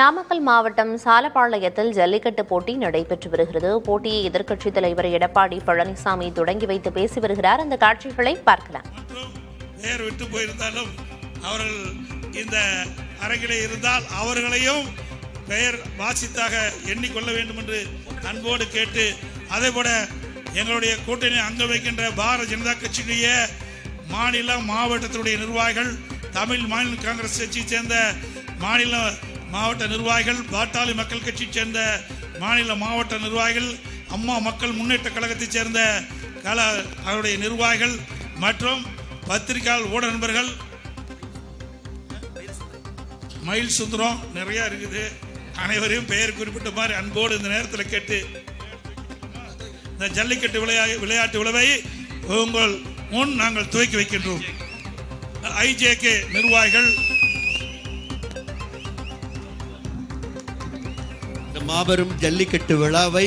நாமக்கல் மாவட்டம் சாலப்பாளையத்தில் ஜல்லிக்கட்டு போட்டி நடைபெற்று வருகிறது. போட்டியை எதிர்க்கட்சித் தலைவர் எடப்பாடி பழனிசாமி தொடங்கி வைத்து பேசி வருகிறார். அந்த காட்சிகளை பார்க்கலாம். பெயர் விட்டு போயிருந்தாலும் அவர்கள் இந்த அரங்கிலே இருந்தால் அவர்களையும் பெயர் வாசித்தாக எண்ணிக்கொள்ள வேண்டும் என்று அன்போடு கேட்டு, அதே போல எங்களுடைய கூட்டணி அங்க வைக்கின்ற பாரதிய ஜனதா கட்சியுடைய மாநில மாவட்டத்தினுடைய நிர்வாகிகள், தமிழ் மாநில காங்கிரஸ் கட்சியை சேர்ந்த மாநில மாவட்ட நிர்வாகிகள், பாட்டாளி மக்கள் கட்சியை சேர்ந்த மாநில மாவட்ட நிர்வாகிகள், அம்மா மக்கள் முன்னேற்ற கழகத்தைச் சேர்ந்த அவருடைய நிர்வாகிகள் மற்றும் பத்திரிகையாளர் ஊடக நண்பர்கள், மயில் சுந்தரம் நிறைய இருக்குது. அனைவரையும் பெயர் குறிப்பிட்ட மாதிரி அன்போடு இந்த நேரத்தில் கேட்டு, இந்த ஜல்லிக்கட்டு விளையாட்டு விழாவை உங்கள் முன் நாங்கள் துவக்கி வைக்கின்றோம். ஐஜேகே நிர்வாகிகள், மாபெரும் ஜல்லிக்கட்டு விழாவை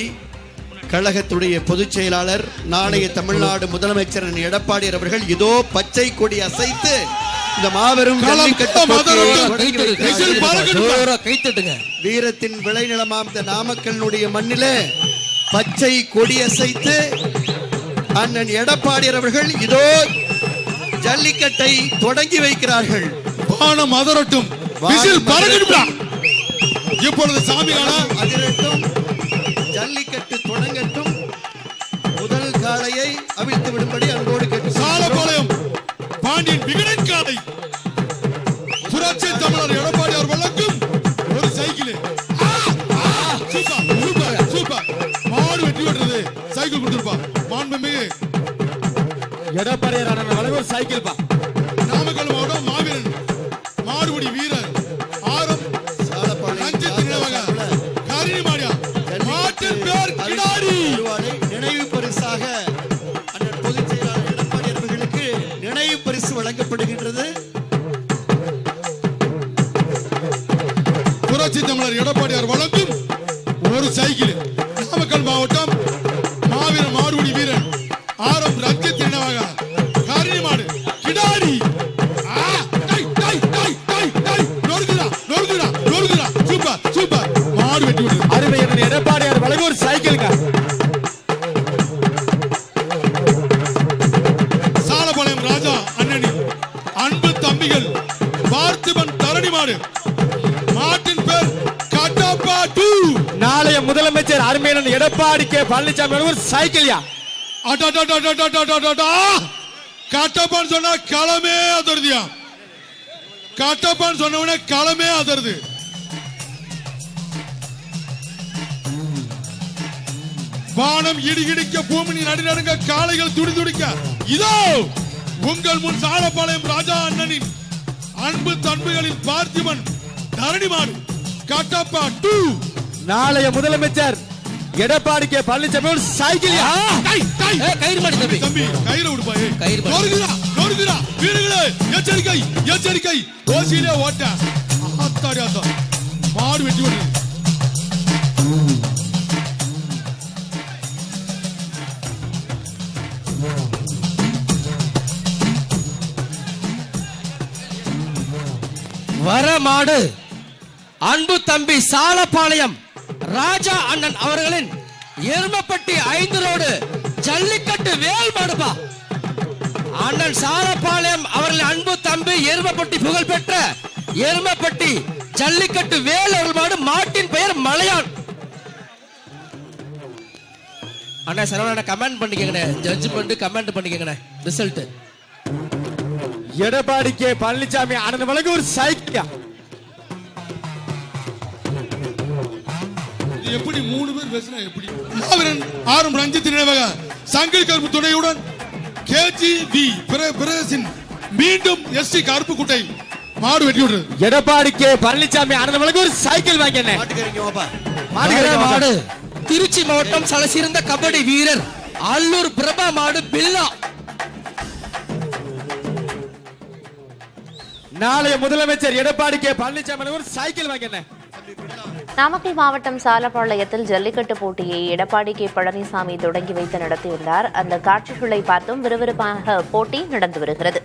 கழகத்துடைய பொதுச் செயலாளர், நாளைய தமிழ்நாடு முதலமைச்சர் எடப்பாடி அவர்கள் இதோ பச்சை கொடி அசைத்து இந்த மாபெரும் வீரத்தின் விளைநிலமாம் இந்த நாமக்கல்லுடைய மண்ணிலே பச்சை கொடி அசைத்து அண்ணன் எடப்பாடி அவர்கள் இதோ ஜல்லிக்கட்டை தொடங்கி வைக்கிறார்கள். வானம் அதரட்டும், இப்பொழுது சாமியானா அதிரட்டும், ஜல்லிக்கட்டு தொடங்கட்டும், முதல் காளையை அவிழ்த்து விடும்படி அன்போடு கேட்டு, சாலப்பாளையம் பாண்டியன் விகடன் காளை புரட்சி தமிழர் எடப்பாடி அவர் வழங்கும் ஒரு சைக்கிள். சூப்பர், மாடு வெற்றி பெற்றது, சைக்கிள் கொடுத்துருப்பா. மாண்புமிகு எடப்பாடியார் வழங்கும் ஒரு சைக்கிள் பா. நாமக்கல் மாவட்டம் மாவீரன் மாடுபிடி வீரர் ஆரம் நினைவு பரிசாக அண்ணன் பொதுச் செயலாளர் எடப்பாடி அவர்களுக்கு நினைவு பரிசு வழங்கப்படுகின்றது. புரட்சி தமிழர் எடப்பாடியார் வழங்கும் ஒரு சைக்கிள். நாமக்கல் மாவட்டம் மாவீரன் மாடுபிடி வீரன் ஆரம் ரஞ்சித் நினைவாக காரணி மாடு கிடாரி. சூப்பர், மாடு வெட்டி விடுறது. அருமையான எடப்பாடியார் வழங்கும் ஒரு சைக்கிள். சாலப்பாளையம் ராஜா அண்ணனின் அன்பு தம்பிகள் பார்த்திபன் தரணி மாடு, மாட்டின் பேர் கட்டப்பா 2. நாளைய முதலமைச்சர் அருமையான எடப்பாடி கே பழனிசாமி ஒரு சைக்கிள்யா. கட்டப்பான்னு சொன்னா களமே அதருதியா. கட்டப்பான்னு சொன்ன உடனே களமே அதருது. வானம் இடிகிடிக்க, பூமி நடுநடுங்க, காளைகள் துடி துடிக்க, இதோ உங்கள் முன் சாலப்பாளையம் ராஜா அண்ணனின் அன்பு தன்மைகளின் பார்த்திபன் தரணிமாடு கட்டப்பா 2. நாளைய முதலமைச்சர் எடப்பாடி கே பழனிசாமி ஒரு சைக்கிள். தம்பி கயிறு விடுப்பாயே, வீடுகளே எச்சரிக்கை, எச்சரிக்கை, ஓசியிலே ஓட்ட. ஆத்தாடி ஆத்தா, மாடு வெட்டி விடுறது. வர மாடு அன்பு தம்பி சாலப்பாளையம் ராஜா அண்ணன் அவர்களின் எருமப்பட்டி 5 ரோடு ஜல்லிக்கட்டு வேல் மாடுபா. அண்ணன் சாலப்பாளையம் அவர்களின் அன்பு தம்பி எருமப்பட்டி புகழ் பெற்ற எருமப்பட்டி ஜல்லிக்கட்டு வேல் அருள் மாடு. மாட்டின் பெயர் மலையான். அண்ணா சரவண கமெண்ட் பண்ணிக்கங்க, ஜட்ஜ்மெண்ட் கமெண்ட் பண்ணிக்கங்க. ரிசல்ட் எடப்பாடி கே பழனிசாமி அண்ணன் வழங்கும் ஒரு சைக்கிள். எப்படி 3 பேர் பேசினா எப்படி? மாவீரன் ஆரம் ரஞ்சித் நினைவாக சங்கிலி கருப்பு துணையுடன் கேஜிவி பிரதேசின் மீண்டும் எஸ்டி கருப்பு குட்டை மாடு வெட்டி விடுறது. எடப்பாடி கே பழனிசாமி அண்ணன் வழங்கும் ஒரு சைக்கிள் வாங்கினேன். மாடு திருச்சி மாவட்டம் சலசிறந்த கபடி வீரர் அல்லூர் பிரபா மாடு பில்லா. நாளைய முதலமைச்சர் எடப்பாடி கே பழனிசாமி ஒரு சைக்கிள் வாங்கினேன். நாமக்கல் மாவட்டம் சாலப்பாளையத்தில் ஜல்லிக்கட்டு போட்டியை எடப்பாடி கே பழனிசாமி தொடங்கி வைத்து நடத்தியுள்ளார். அந்த காட்சிகளை பார்த்தும் விறுவிறுப்பாக போட்டி நடந்து வருகிறது.